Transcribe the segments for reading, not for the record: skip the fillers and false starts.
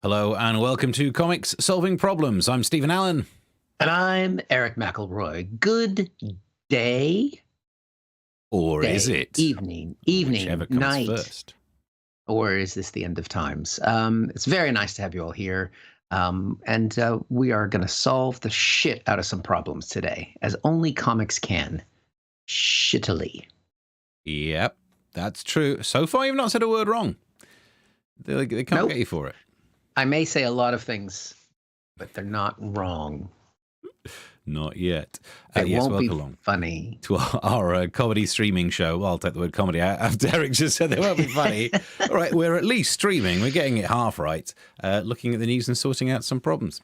Hello and welcome to Comics Solving Problems. I'm Stephen Allen. And I'm Eric McElroy. Good day. Or day, is it? Evening, Whichever comes night. first. Or is this the end of times? It's very nice to have you all here. And we are going to solve the shit out of some problems today, as only comics can. Shittily. Yep, that's true. So far, you've not said a word wrong. They can't get you for it. I may say a lot of things, but they're not wrong. Not yet. It Yes, won't be along funny. to our comedy streaming show. Well, I'll take the word comedy out after Derek just said they won't be funny. All right, we're at least streaming. We're getting it half right, looking at the news and sorting out some problems.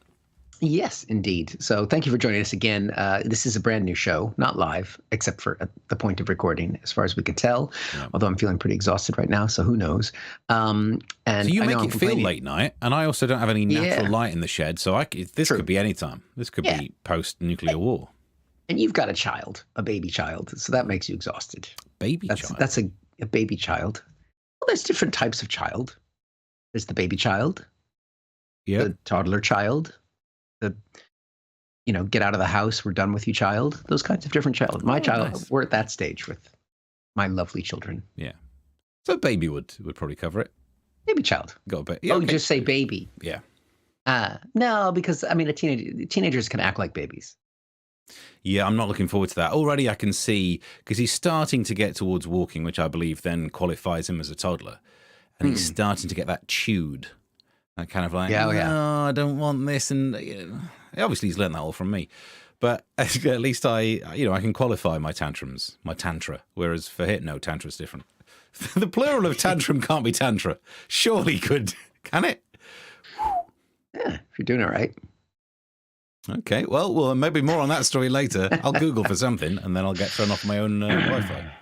Yes, indeed. So thank you for joining us again. This is a brand new show, not live, except for at the point of recording, as far as we could tell. Yeah. Although I'm feeling pretty exhausted right now, so who knows? And so you make it feel late night, and I also don't have any natural light in the shed, so this could be any time. This could be post-nuclear war. And you've got a child, a baby child, so that makes you exhausted. Child? That's a baby child. Well, there's different types of There's the baby child, the toddler child, the get out of the house, we're done with you child, those kinds of different child. My child, nice. We're at that stage with my lovely children. Yeah. So baby would probably cover it. Baby child. Got a bit. Yeah, just say baby. Yeah. No, because I mean teenagers can act like babies. Yeah, I'm not looking forward to that. Already I can see, because he's starting to get towards walking, which I believe then qualifies him as a toddler. And he's starting to get that chewed. That kind of like, no, I don't want this. And obviously he's learned that all from me. But at least I can qualify my tantrums, my tantra. Whereas for Hit, no, tantra's different. The plural of tantrum can't be tantra. Surely could, can it? Yeah, if you're doing it right. Okay, well, maybe more on that story later. I'll Google for something, and then I'll get thrown off my own Wi-Fi.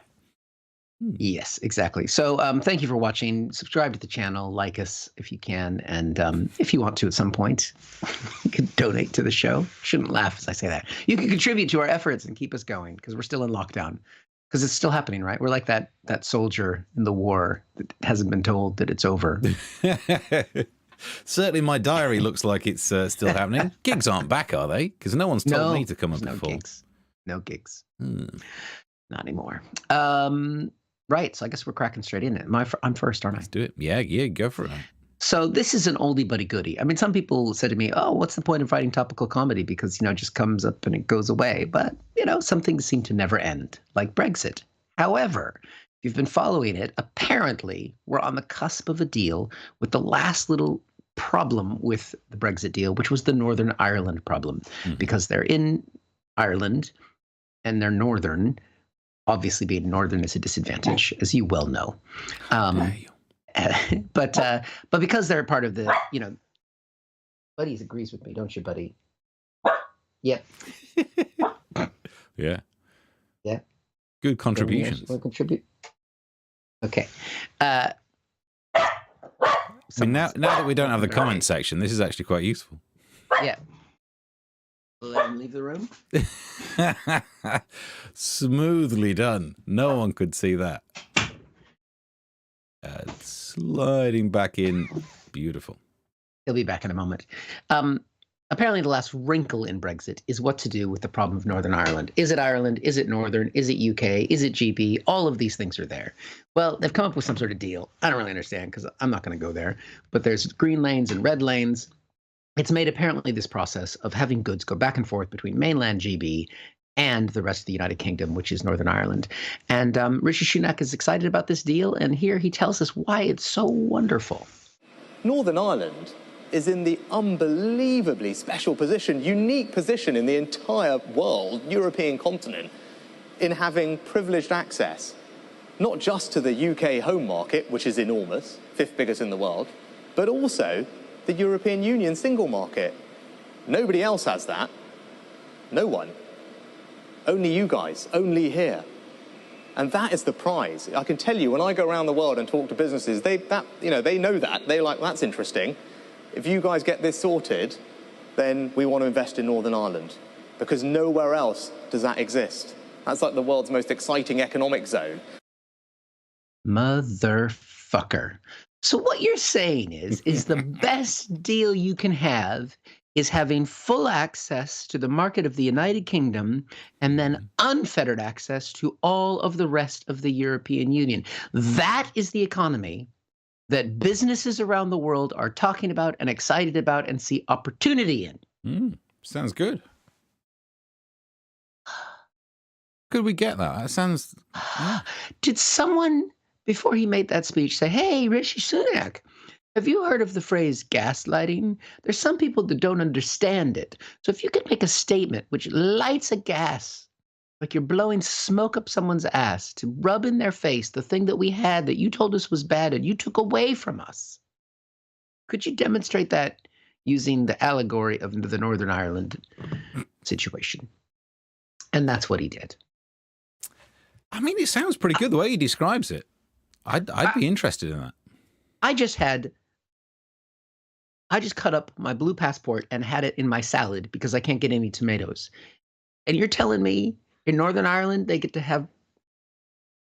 Yes, exactly. So thank you for watching. Subscribe to the channel, like us if you can, and if you want to at some point, you can donate to the show. Shouldn't laugh as I say that. You can contribute to our efforts and keep us going, because we're still in lockdown. Because it's still happening, right? We're like that soldier in the war that hasn't been told that it's over. Certainly my diary looks like it's still happening. Gigs aren't back, are they? Because no one's told me to come up before. No gigs. Not anymore. Right, so I guess we're cracking straight in it. I'm first, aren't I? Let's do it. Yeah, go for it. So this is an oldie but a goodie. I mean, some people said to me, oh, what's the point of writing topical comedy? Because, it just comes up and it goes away. But, some things seem to never end, like Brexit. However, if you've been following it, apparently we're on the cusp of a deal with the last little problem with the Brexit deal, which was the Northern Ireland problem. Because they're in Ireland and they're Northern. Obviously, being Northern is a disadvantage, as you well know. But because they're part of the, Buddy agrees with me, don't you, Buddy? Yep. Yeah. Yeah. Good contributions. Want to contribute? Okay. I mean, now that we don't have the comment section, this is actually quite useful. Yeah. Let him leave the room. Smoothly done. No one could see that. Sliding back in. Beautiful. He'll be back in a moment. Apparently the last wrinkle in Brexit is what to do with the problem of Northern Ireland. Is it Ireland? Is it Northern? Is it UK? Is it GB? All of these things are there. Well, they've come up with some sort of deal. I don't really understand because I'm not going to go there. But there's green lanes and red lanes. It's made apparently this process of having goods go back and forth between mainland GB and the rest of the United Kingdom, which is Northern Ireland. And Rishi Sunak is excited about this deal, and here he tells us why it's so wonderful. Northern Ireland is in the unbelievably special position, unique position in the entire world, European continent, in having privileged access, not just to the UK home market, which is enormous, 5th biggest in the world, but also the European Union single market. Nobody else has that. No one. Only you guys, only here. And that is the prize. I can tell you, when I go around the world and talk to businesses, they know that. They're like, that's interesting. If you guys get this sorted, then we want to invest in Northern Ireland, because nowhere else does that exist. That's like the world's most exciting economic zone. Motherfucker. So what you're saying is the best deal you can have is having full access to the market of the United Kingdom and then unfettered access to all of the rest of the European Union. That is the economy that businesses around the world are talking about and excited about and see opportunity in. Sounds good. Could we get that? That sounds... Yeah. Did someone, before he made that speech, say, hey, Rishi Sunak, have you heard of the phrase gaslighting? There's some people that don't understand it. So if you could make a statement which lights a gas, like you're blowing smoke up someone's ass to rub in their face the thing that we had that you told us was bad and you took away from us, could you demonstrate that using the allegory of the Northern Ireland situation? And that's what he did. I mean, it sounds pretty good the way he describes it. I'd be interested in that. I just cut up my blue passport and had it in my salad because I can't get any tomatoes. And you're telling me in Northern Ireland they get to have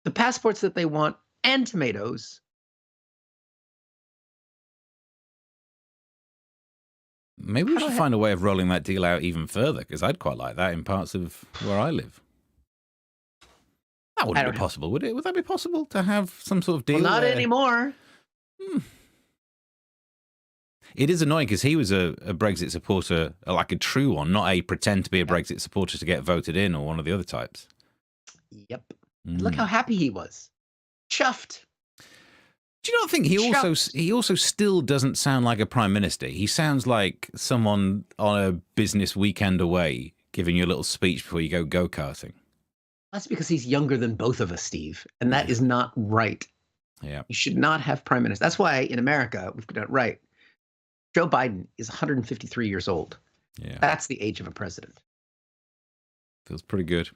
the passports that they want and tomatoes? Maybe we should find a way of rolling that deal out even further, because I'd quite like that in parts of where I live. That wouldn't be possible, would it? Would that be possible to have some sort of deal? Well, not anymore. It is annoying because he was a Brexit supporter, like a true one, not a pretend to be a Brexit supporter to get voted in or one of the other types. Yep. Look how happy he was. Chuffed. Do you not think he also still doesn't sound like a prime minister? He sounds like someone on a business weekend away giving you a little speech before you go karting. That's because he's younger than both of us, Steve, and that is not right. Yeah, you should not have prime minister. That's why in America we've got it right. Joe Biden is 153 years old. Yeah, that's the age of a president. Feels pretty good.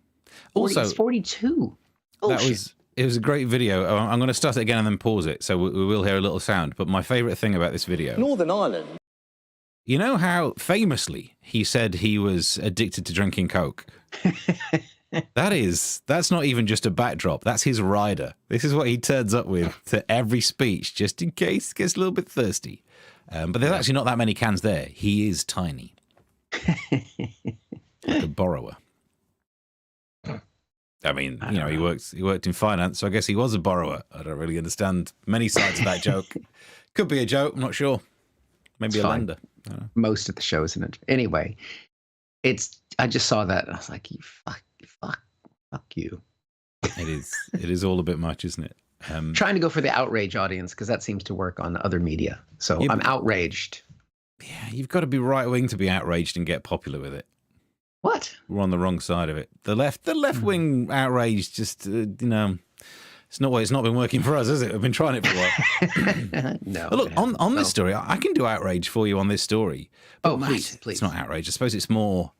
Also, he's 42. Bullshit. It was a great video. I'm going to start it again and then pause it, so we will hear a little sound. But my favourite thing about this video... Northern Ireland. You know how, famously, he said he was addicted to drinking Coke? That's not even just a backdrop. That's his rider. This is what he turns up with to every speech, just in case he gets a little bit thirsty. But there's actually not that many cans there. He is tiny. Like a borrower. I mean, he worked in finance, so I guess he was a borrower. I don't really understand many sides of that joke. Could be a joke, I'm not sure. Maybe it's a lender. Most of the show, isn't it? Anyway, I just saw that and I was like, you fuck you. It is all a bit much, isn't it? Trying to go for the outrage audience because that seems to work on other media. So yeah, I'm outraged. Yeah, you've got to be right wing to be outraged and get popular with it. What? We're on the wrong side of it. The left wing outrage just, it's not been working for us, has it? We've been trying it for a while. No. But look, on this story, I can do outrage for you on this story. But please. It's not outrage. I suppose it's more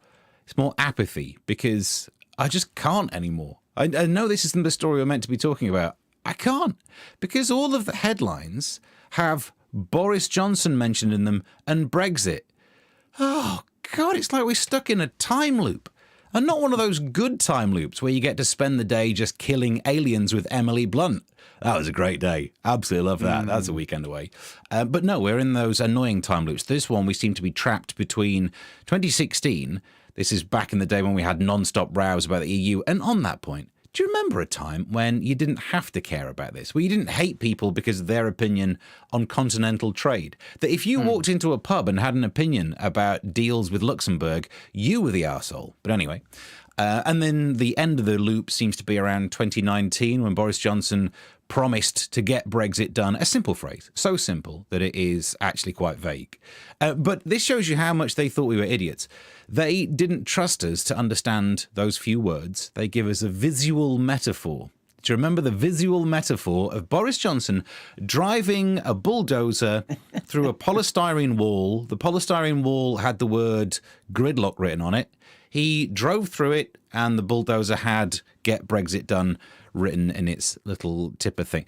apathy because I just can't anymore. I know this isn't the story we're meant to be talking about. I can't because all of the headlines have Boris Johnson mentioned in them and Brexit. Oh, God, it's like we're stuck in a time loop. And not one of those good time loops where you get to spend the day just killing aliens with Emily Blunt. That was a great day. Absolutely love that. That's a weekend away. But no, we're in those annoying time loops. This one, we seem to be trapped between 2016. This is back in the day when we had non-stop rows about the EU. And on that point, do you remember a time when you didn't have to care about this, where you didn't hate people because of their opinion on continental trade? That if you walked into a pub and had an opinion about deals with Luxembourg, you were the arsehole. But anyway, and then the end of the loop seems to be around 2019 when Boris Johnson promised to get Brexit done. A simple phrase, so simple that it is actually quite vague. But this shows you how much they thought we were idiots. They didn't trust us to understand those few words. They give us a visual metaphor. Do you remember the visual metaphor of Boris Johnson driving a bulldozer through a polystyrene wall? The polystyrene wall had the word gridlock written on it. He drove through it and the bulldozer had "Get Brexit Done" written in its little tipper thing.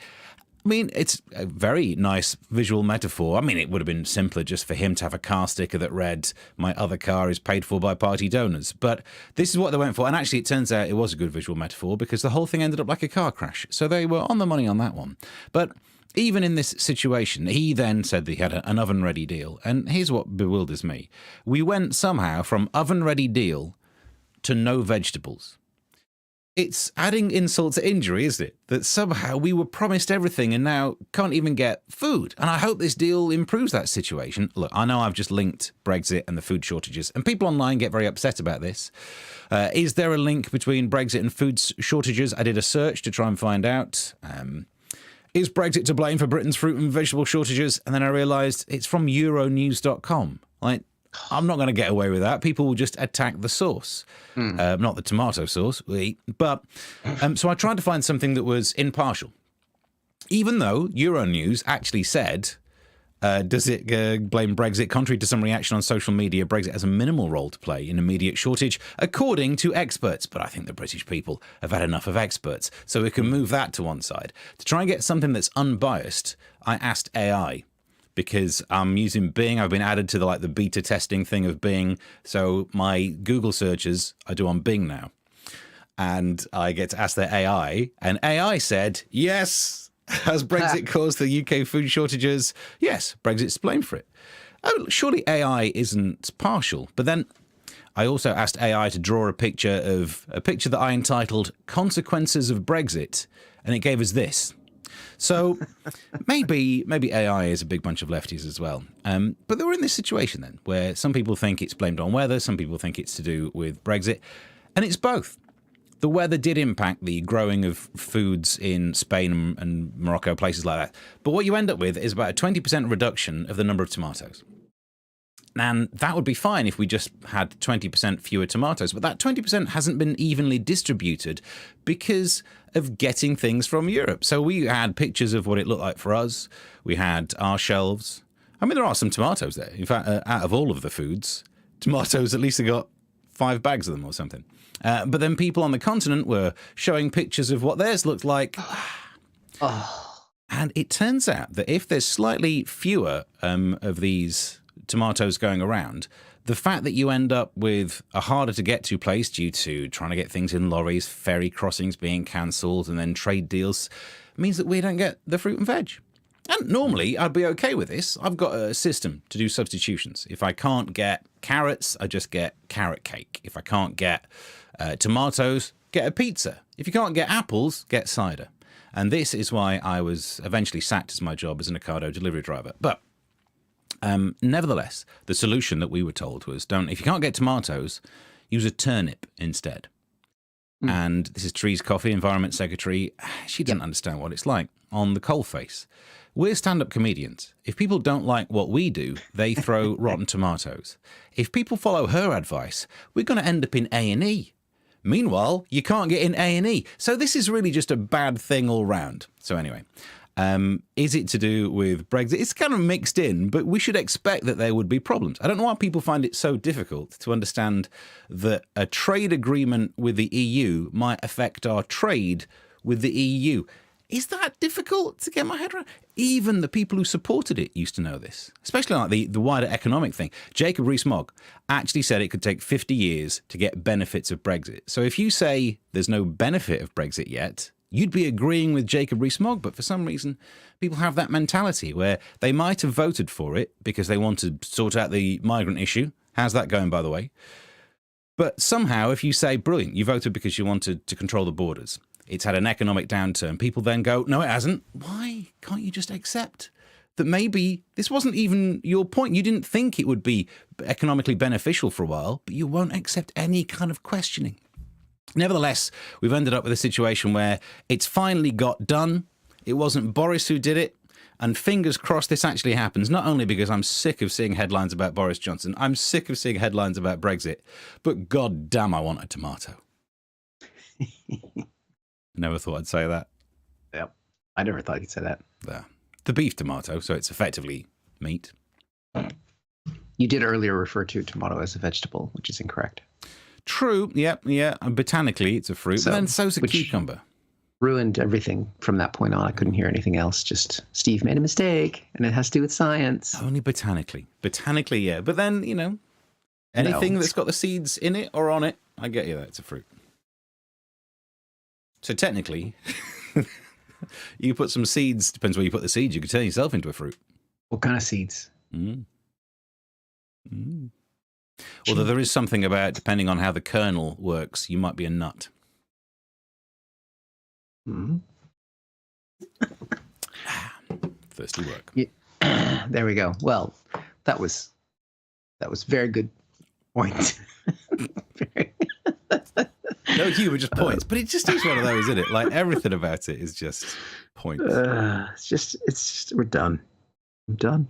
I mean, it's a very nice visual metaphor. I mean, it would have been simpler just for him to have a car sticker that read, "My other car is paid for by party donors." But this is what they went for. And actually, it turns out it was a good visual metaphor because the whole thing ended up like a car crash. So they were on the money on that one. But even in this situation, he then said that he had an oven-ready deal. And here's what bewilders me. We went somehow from oven-ready deal to no vegetables. It's adding insult to injury, isn't it? That somehow we were promised everything and now can't even get food. And I hope this deal improves that situation. Look, I know I've just linked Brexit and the food shortages, and people online get very upset about this. Is there a link between Brexit and food shortages? I did a search to try and find out. Is Brexit to blame for Britain's fruit and vegetable shortages? And then I realised it's from Euronews.com. Like, I'm not going to get away with that. People will just attack the source, not the tomato sauce. But so I tried to find something that was impartial, even though Euronews actually said, does it blame Brexit? Contrary to some reaction on social media, Brexit has a minimal role to play in immediate shortage, according to experts. But I think the British people have had enough of experts, so we can move that to one side. To try and get something that's unbiased, I asked AI. Because I'm using Bing. I've been added to the beta testing thing of Bing. So my Google searches I do on Bing now. And I get to ask their AI. And AI said, yes, has Brexit caused the UK food shortages? Yes, Brexit's blamed for it. Oh, surely AI isn't partial. But then I also asked AI to draw a picture that I entitled Consequences of Brexit. And it gave us this. So maybe AI is a big bunch of lefties as well. But they were in this situation then where some people think it's blamed on weather, some people think it's to do with Brexit, and it's both. The weather did impact the growing of foods in Spain and Morocco, places like that. But what you end up with is about a 20% reduction of the number of tomatoes. And that would be fine if we just had 20% fewer tomatoes. But that 20% hasn't been evenly distributed because of getting things from Europe. So we had pictures of what it looked like for us. We had our shelves. I mean, there are some tomatoes there. In fact, out of all of the foods, tomatoes, at least they got 5 bags of them or something. But then people on the continent were showing pictures of what theirs looked like. And it turns out that if there's slightly fewer of these tomatoes going around, the fact that you end up with a harder to get to place due to trying to get things in lorries, ferry crossings being cancelled, and then trade deals means that we don't get the fruit and veg. And normally I'd be okay with this. I've got a system to do substitutions. If I can't get carrots, I just get carrot cake. If I can't get tomatoes, get a pizza. If you can't get apples, get cider. And this is why I was eventually sacked as my job as an Ocado delivery driver. But nevertheless, the solution that we were told was if you can't get tomatoes, use a turnip instead. And this is Trees Coffee, Environment Secretary. She doesn't understand what it's like on the coalface. We're stand-up comedians. If people don't like what we do, they throw rotten tomatoes. If people follow her advice, we're going to end up in A&E. Meanwhile, you can't get in A&E. So this is really just a bad thing all round. So anyway, is it to do with Brexit? It's kind of mixed in, but we should expect that there would be problems. I don't know why people find it so difficult to understand that a trade agreement with the EU might affect our trade with the EU. Is that difficult to get my head around? Even the people who supported it used to know this, especially like the wider economic thing. Jacob Rees-Mogg actually said it could take 50 years to get benefits of Brexit. So if you say there's no benefit of Brexit yet, you'd be agreeing with Jacob Rees-Mogg, but for some reason, people have that mentality where they might have voted for it because they want to sort out the migrant issue. How's that going, by the way? But somehow, if you say, brilliant, you voted because you wanted to control the borders, it's had an economic downturn, people then go, no, it hasn't. Why can't you just accept that maybe this wasn't even your point? You didn't think it would be economically beneficial for a while, but you won't accept any kind of questioning. Nevertheless, we've ended up with a situation where it's finally got done. It wasn't Boris who did it. And fingers crossed this actually happens, not only because I'm sick of seeing headlines about Boris Johnson, I'm sick of seeing headlines about Brexit, but god damn, I want a tomato. Never thought I'd say that. Yep. I never thought you'd say that. The beef tomato, so it's effectively meat. You did earlier refer to tomato as a vegetable, which is incorrect. True, yeah. Botanically, it's a fruit, but then so's a cucumber. Ruined everything from that point on. I couldn't hear anything else. Just Steve made a mistake, and it has to do with science. Only botanically. Botanically, yeah. But then, anything that's got the seeds in it or on it, I get you that it's a fruit. So technically, You put some seeds, depends where you put the seeds, you could turn yourself into a fruit. What kind of seeds? Although there is something about, depending on how the kernel works, you might be a nut. Thirsty work. Yeah. There we go. Well, that was very good point. No humor, just points. But it just is one of those, isn't it? Like everything about it is just points. It's just we're done. I'm done.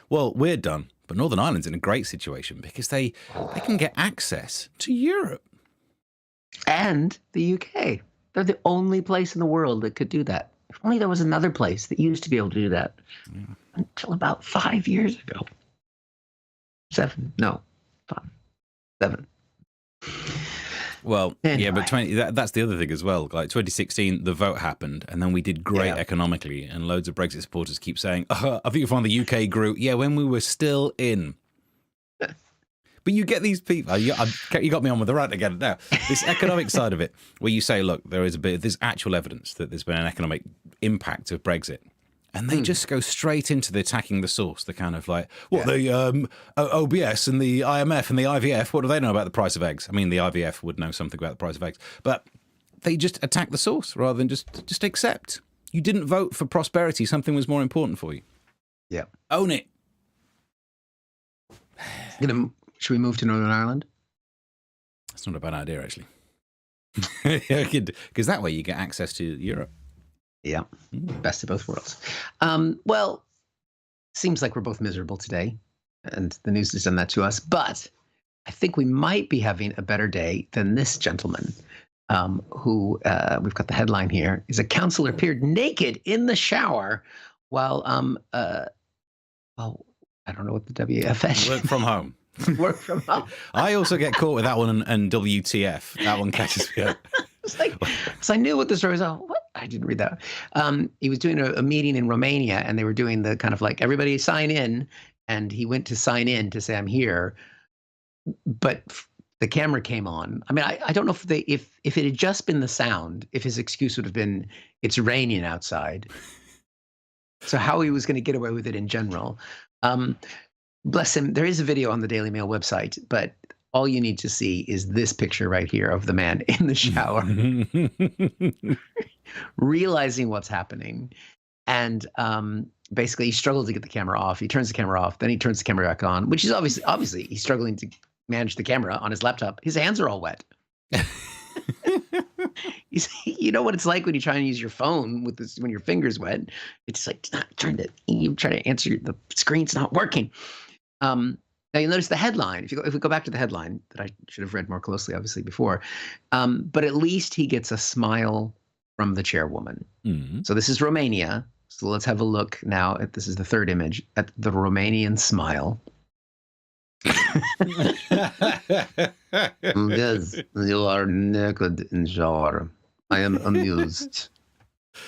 Well, we're done. But Northern Ireland's in a great situation because they can get access to Europe. And the UK. They're the only place in the world that could do that. If only there was another place that used to be able to do that. Until about 5 years ago. 7. No. 5. 7. Well, anyway. yeah, but that's the other thing as well. Like 2016, the vote happened, and then we did great economically, and loads of Brexit supporters keep saying, I think you find the UK grew. Yeah, when we were still in. But you get these people, you got me on with the rant again now. This economic side of it, where you say, look, there's actual evidence that there's been an economic impact of Brexit. And they just go straight into the attacking the source. They're kind of like, the OBS and the IMF and the IVF, what do they know about the price of eggs? I mean, the IVF would know something about the price of eggs. But they just attack the source rather than just accept. You didn't vote for prosperity. Something was more important for you. Yeah. Own it. Should we move to Northern Ireland? That's not a bad idea, actually. Because that way you get access to Europe. Yeah, best of both worlds. Well, seems like we're both miserable today, and the news has done that to us. But I think we might be having a better day than this gentleman, who we've got the headline here, is a councillor appeared naked in the shower while, I don't know what the WFS. Work from home. Work from home. I also get caught with that one and WTF. That one catches me up. It's like, so I knew what the story was. Oh, what? I didn't read that. He was doing a meeting in Romania, and they were doing the kind of like, everybody sign in, and he went to sign in to say, I'm here. But the camera came on. I mean, I don't know if it had just been the sound, if his excuse would have been, it's raining outside. So how he was going to get away with it in general. Bless him. There is a video on the Daily Mail website, but all you need to see is this picture right here of the man in the shower, realizing what's happening. And basically, he struggled to get the camera off. He turns the camera off. Then he turns the camera back on, which is obviously he's struggling to manage the camera on his laptop. His hands are all wet. You know what it's like when you try and use your phone with this, when your finger's wet. It's like, you try to answer, the screen's not working. Now you'll notice the headline. If we go back to the headline that I should have read more closely, obviously before, but at least he gets a smile from the chairwoman. Mm-hmm. So this is Romania. So let's have a look now this is the third image, at the Romanian smile. Yes, you are naked in shower. I am amused.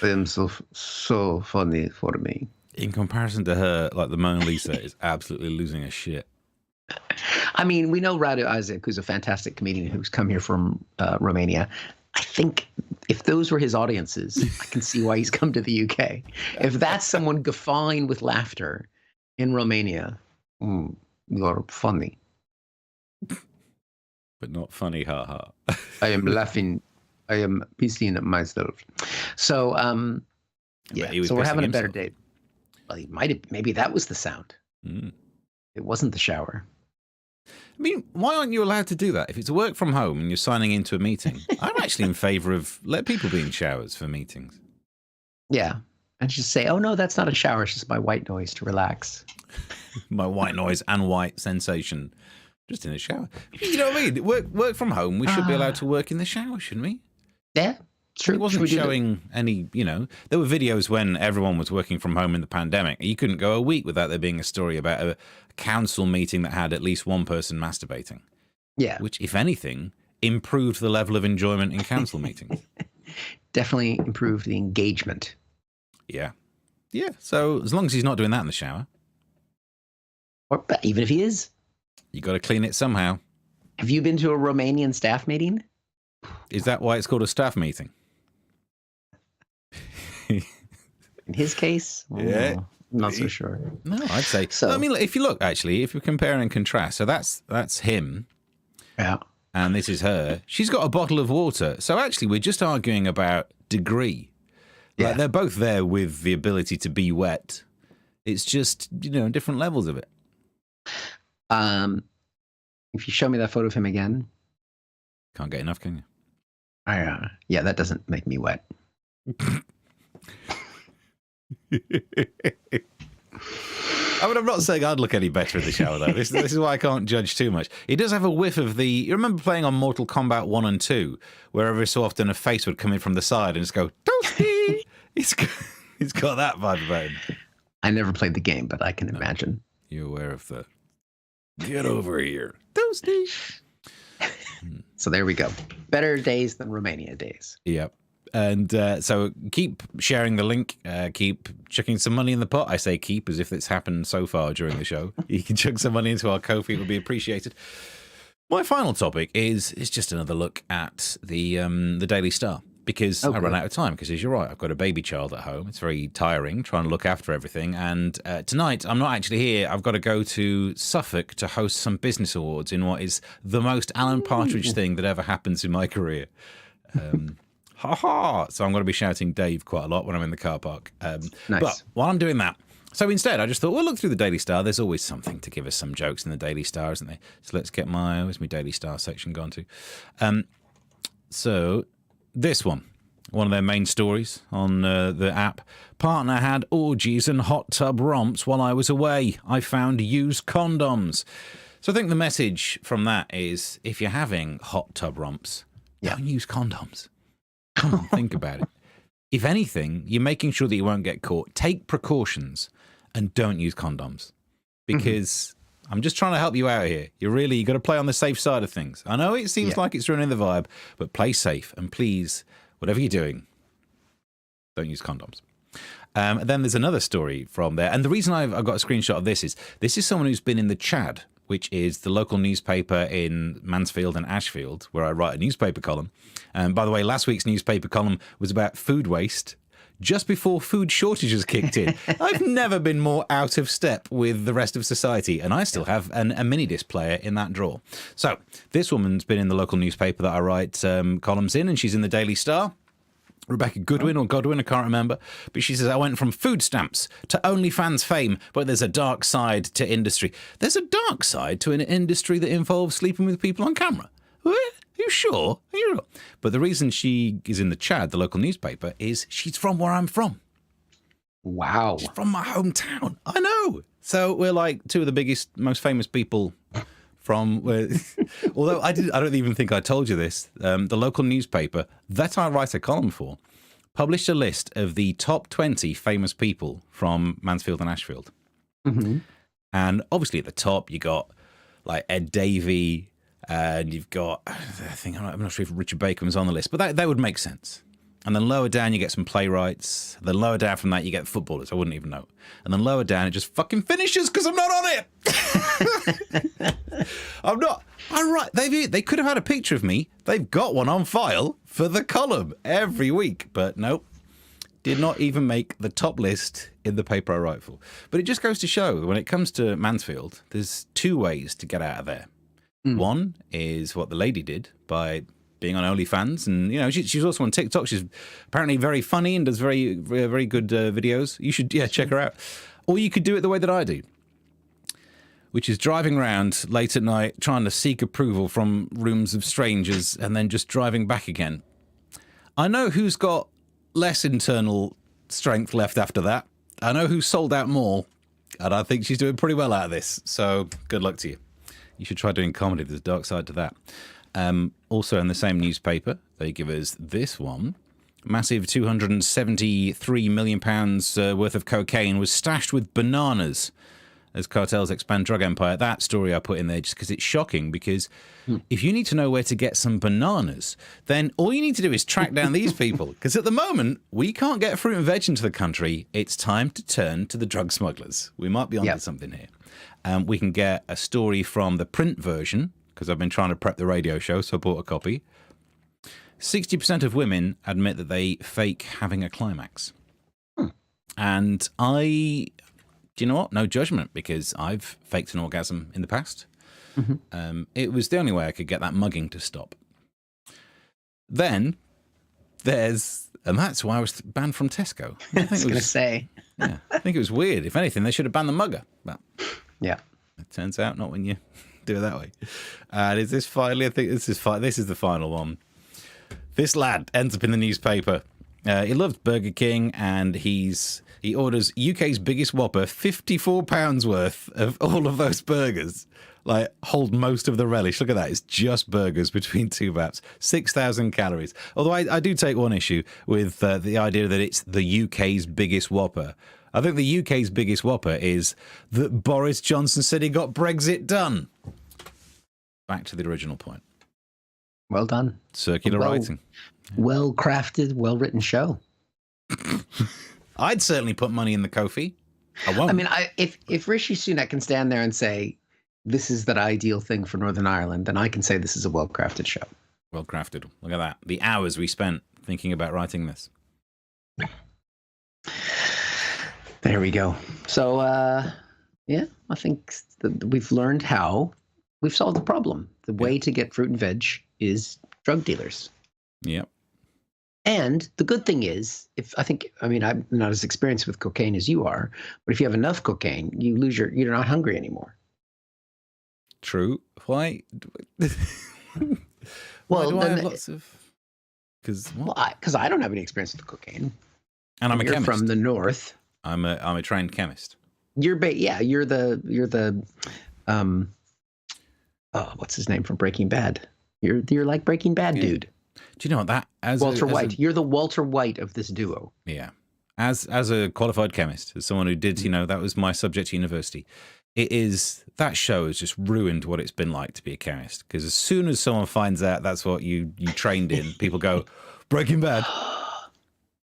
I am so funny for me. In comparison to her, like the Mona Lisa is absolutely losing her shit. I mean, we know Radu Isaac, who's a fantastic comedian who's come here from Romania. I think if those were his audiences, I can see why he's come to the UK. If that's someone guffawing with laughter in Romania, you're funny. But not funny, ha. I am laughing. I am pissing at myself. So, so we're having a better day. Well, he might have, maybe that was the sound. Mm. It wasn't the shower. I mean, why aren't you allowed to do that? If it's a work from home and you're signing into a meeting, I'm actually in favor of let people be in showers for meetings. Yeah. And just say, oh, no, that's not a shower. It's just my white noise to relax. My white noise and white sensation just in the shower. You know what I mean? Work from home. We should be allowed to work in the shower, shouldn't we? Yeah. True. It wasn't showing any, there were videos when everyone was working from home in the pandemic. You couldn't go a week without there being a story about a council meeting that had at least one person masturbating. Yeah. Which, if anything, improved the level of enjoyment in council meetings. Definitely improved the engagement. Yeah. Yeah. So as long as he's not doing that in the shower. But even if he is. You got to clean it somehow. Have you been to a Romanian staff meeting? Is that why it's called a staff meeting? In his case, Yeah. I'm not so sure. No, I'd say. So- I mean, if you look, actually, if you compare and contrast, so that's him, Yeah. and this is her. She's got a bottle of water. So actually, we're just arguing about degree. Yeah. Like, they're both there with the ability to be wet. It's just, different levels of it. If you show me that photo of him again, Can't get enough, can you? yeah, that doesn't make me wet. I mean, I'm not saying I'd look any better in the shower, though. This is why I can't judge too much. He does have a whiff of the... You remember playing on Mortal Kombat 1 and 2, where every so often a face would come in from the side and just go, Toasty! He's got that vibe about him. I never played the game, but I can imagine. You're aware of the... Get over here. Toasty! So there we go. Better days than Romania days. Yep. And so keep sharing the link. Keep chucking some money in the pot. I say keep as if it's happened so far during the show. You can chuck some money into our Ko-fi. It would be appreciated. My final topic is just another look at the Daily Star. Because I run out of time, because as you're right, I've got a baby child at home. It's very tiring trying to look after everything. And tonight, I'm not actually here. I've got to go to Suffolk to host some business awards in what is the most Alan Partridge thing that ever happens in my career. Ha ha! So I'm going to be shouting Dave quite a lot when I'm in the car park. Nice. But while I'm doing that, so instead, I just thought, well, look through the Daily Star. There's always something to give us some jokes in the Daily Star, isn't there? So let's get where's my Daily Star section gone to? So this one of their main stories on the app. Partner had orgies and hot tub romps while I was away. I found used condoms. So I think the message from that is, if you're having hot tub romps, don't use condoms. Come on, think about it. If anything, you're making sure that you won't get caught. Take precautions and don't use condoms. Because I'm just trying to help you out here. You got to play on the safe side of things. I know it seems like it's ruining the vibe, but play safe. And please, whatever you're doing, don't use condoms. Then there's another story from there. And the reason I've got a screenshot of this is someone who's been in the Chad, which is the local newspaper in Mansfield and Ashfield, where I write a newspaper column. And by the way, last week's newspaper column was about food waste, just before food shortages kicked in. I've never been more out of step with the rest of society, and I still have a mini-disc player in that drawer. So this woman's been in the local newspaper that I write columns in, and she's in the Daily Star. Rebecca Goodwin or Godwin, I can't remember. But she says, I went from food stamps to OnlyFans fame, but there's a dark side to industry. There's a dark side to an industry that involves sleeping with people on camera. Are you sure? Are you sure? But the reason she is in the Chad, the local newspaper, is she's from where I'm from. Wow. She's from my hometown. I know. So we're like two of the biggest, most famous people from where, although I don't even think I told you this, the local newspaper that I write a column for published a list of the top 20 famous people from Mansfield and Ashfield. And obviously at the top you got like Ed Davey, and you've got, I'm not sure if Richard Bacon was on the list, but that would make sense. And then lower down, you get some playwrights. Then lower down from that, you get footballers. I wouldn't even know. And then lower down, it just fucking finishes because I'm not on it. I'm not. I'm right. They could have had a picture of me. They've got one on file for the column every week. But nope. Did not even make the top list in the paper I write for. But it just goes to show that when it comes to Mansfield, there's two ways to get out of there. One is what the lady did by being on OnlyFans, and she's also on TikTok. She's apparently very funny and does very, very, very good videos. You should check her out. Or you could do it the way that I do, which is driving around late at night trying to seek approval from rooms of strangers and then just driving back again. I know who's got less internal strength left after that. I know who's sold out more, and I think she's doing pretty well out of this. So good luck to you. You should try doing comedy. There's a dark side to that. Also in the same newspaper, they give us this one. Massive £273 million worth of cocaine was stashed with bananas as cartels expand drug empire. That story I put in there just because it's shocking, because if you need to know where to get some bananas, then all you need to do is track down these people. Because at the moment, we can't get fruit and veg into the country. It's time to turn to the drug smugglers. We might be onto something here. We can get a story from the print version, because I've been trying to prep the radio show, so I bought a copy. 60% of women admit that they fake having a climax. And do you know what? No judgment, because I've faked an orgasm in the past. It was the only way I could get that mugging to stop. Then and that's why I was banned from Tesco. I was going to say. Yeah, I think it was weird. If anything, they should have banned the mugger. But yeah, it turns out not when you do it that way. And is this finally? I think this is the final one. This lad ends up in the newspaper. He loves Burger King, and he orders UK's biggest Whopper, £54 worth of all of those burgers. Like, hold most of the relish. Look at that. It's just burgers between two wraps. 6,000 calories. Although I do take one issue with the idea that it's the UK's biggest Whopper. I think the UK's biggest Whopper is that Boris Johnson said he got Brexit done. Back to the original point. Well done. Circular writing. Well crafted, well written show. I'd certainly put money in the Kofi. I won't. I mean, if Rishi Sunak can stand there and say, this is the ideal thing for Northern Ireland, then I can say this is a well-crafted show. Well crafted. Look at that. The hours we spent thinking about writing this. There we go. So, yeah, I think we've learned how we've solved the problem. The way to get fruit and veg is drug dealers. Yep. And the good thing is, I'm not as experienced with cocaine as you are, but if you have enough cocaine, you're not hungry anymore. True. Why? Well, do I have lots of? Because I don't have any experience with cocaine. And I'm a chemist from the north. I'm a trained chemist. You're the what's his name from Breaking Bad? You're like Breaking Bad dude. Do you know what that as Walter White? You're the Walter White of this duo. Yeah. As a qualified chemist, as someone who did, that was my subject at university. That show has just ruined what it's been like to be a chemist. Because as soon as someone finds out that's what you trained in, people go, Breaking Bad.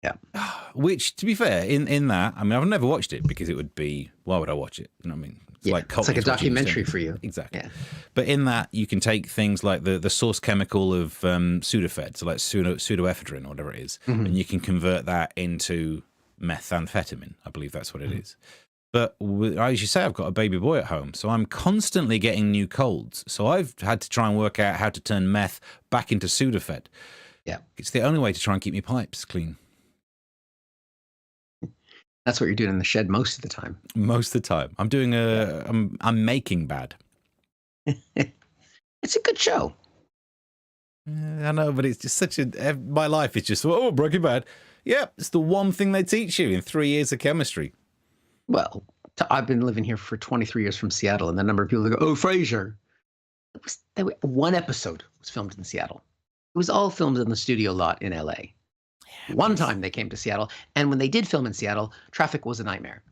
Yeah. Which, to be fair, in that, I mean, I've never watched it because it would be, why would I watch it? You know what I mean? It's like a documentary for you. Exactly. Yeah. But in that, you can take things like the source chemical of Sudafed, so like pseudoephedrine or whatever it is, and you can convert that into methamphetamine. I believe that's what it is. But as you say, I've got a baby boy at home, so I'm constantly getting new colds. So I've had to try and work out how to turn meth back into Sudafed. Yeah. It's the only way to try and keep my pipes clean. That's what you're doing in the shed most of the time. Most of the time. I'm doing I'm making bad. It's a good show. I know, but it's just my life is just, Breaking Bad. Yeah, it's the one thing they teach you in 3 years of chemistry. Well, I've been living here for 23 years from Seattle, and the number of people that go, Frasier. One episode was filmed in Seattle. It was all filmed in the studio lot in LA. Yeah, one time they came to Seattle, and when they did film in Seattle, traffic was a nightmare.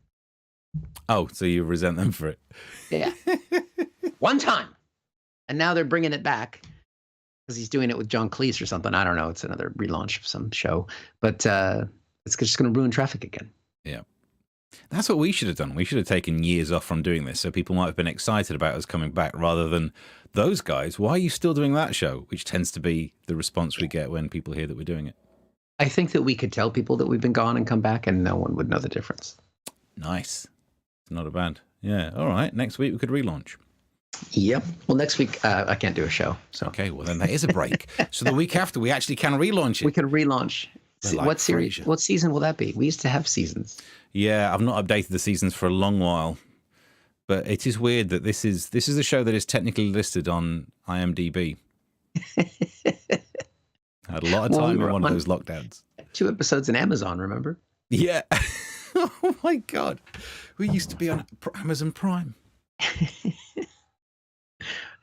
Oh, so you resent them for it? Yeah. One time. And now they're bringing it back because he's doing it with John Cleese or something. I don't know. It's another relaunch of some show. But it's just going to ruin traffic again. Yeah. That's what we should have done. We should have taken years off from doing this so people might have been excited about us coming back rather than those guys. Why are you still doing that show? Which tends to be the response we get when people hear that we're doing it. I think that we could tell people that we've been gone and come back and no one would know the difference. Nice. Not a bad. Yeah. All right. Next week we could relaunch. Yep. Well, next week I can't do a show. So okay. Well, then there is a break. So the week after we actually can relaunch it. We can relaunch. Like what series? What season will that be? We used to have seasons. Yeah, I've not updated the seasons for a long while, but it is weird that this is a show that is technically listed on IMDb. I had a lot of time in one of those lockdowns. 2 episodes in Amazon, remember? Yeah. Oh my God, we used to be on Amazon Prime.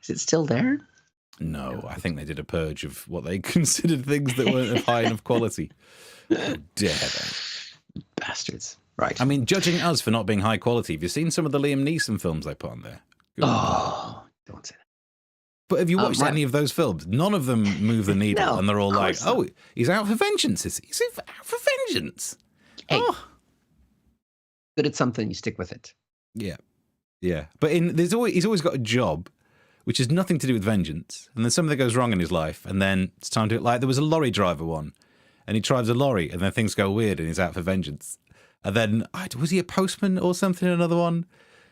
Is it still there? No, I think they did a purge of what they considered things that weren't of high enough quality. How dare they? Bastards. Right. I mean, judging us for not being high quality, have you seen some of the Liam Neeson films they put on there? Don't say that. But have you watched any of those films? None of them move the needle, no, and they're all like, "Oh, he's out for vengeance. He's out for vengeance." Hey, good at something, you stick with it. Yeah, yeah. But he's always got a job, which has nothing to do with vengeance, and then something goes wrong in his life, and then it's time to like there was a lorry driver one, and he drives a lorry, and then things go weird, and he's out for vengeance. And then, was he a postman or something in another one?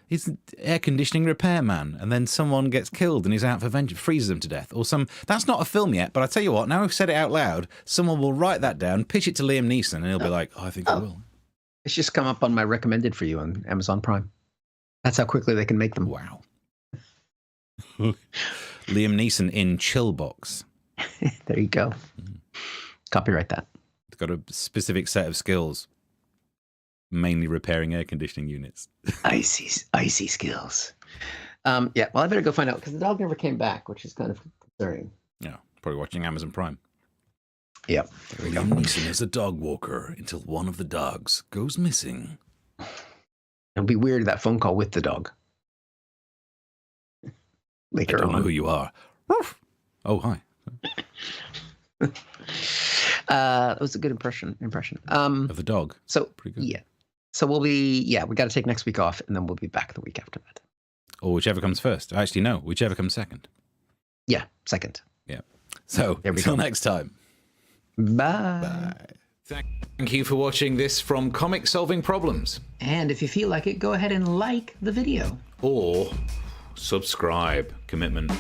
He's an air conditioning repairman. And then someone gets killed and he's out for vengeance, freezes them to death. Or that's not a film yet, but I tell you what, now we've said it out loud, someone will write that down, pitch it to Liam Neeson, and he'll be like, I think I will. It's just come up on my recommended for you on Amazon Prime. That's how quickly they can make them. Wow. Liam Neeson in Chillbox. There you go. Copyright that. It's got a specific set of skills, mainly repairing air conditioning units. icy skills. Yeah, well, I better go find out because the dog never came back, which is kind of concerning. Yeah, probably watching Amazon Prime. Yep. Liam Neeson is a dog walker until one of the dogs goes missing. It'll be weird, that phone call with the dog. Later I don't on. know who you are. Oh, hi. That was a good impression. Of the dog. So pretty good. Yeah. So we got to take next week off, and then we'll be back the week after that. Or whichever comes first. Actually, no, whichever comes second. Yeah, second. Yeah. So until next time. Bye. Thank you for watching this from Comic Solving Problems. And if you feel like it, go ahead and like the video. Or subscribe. Commitment.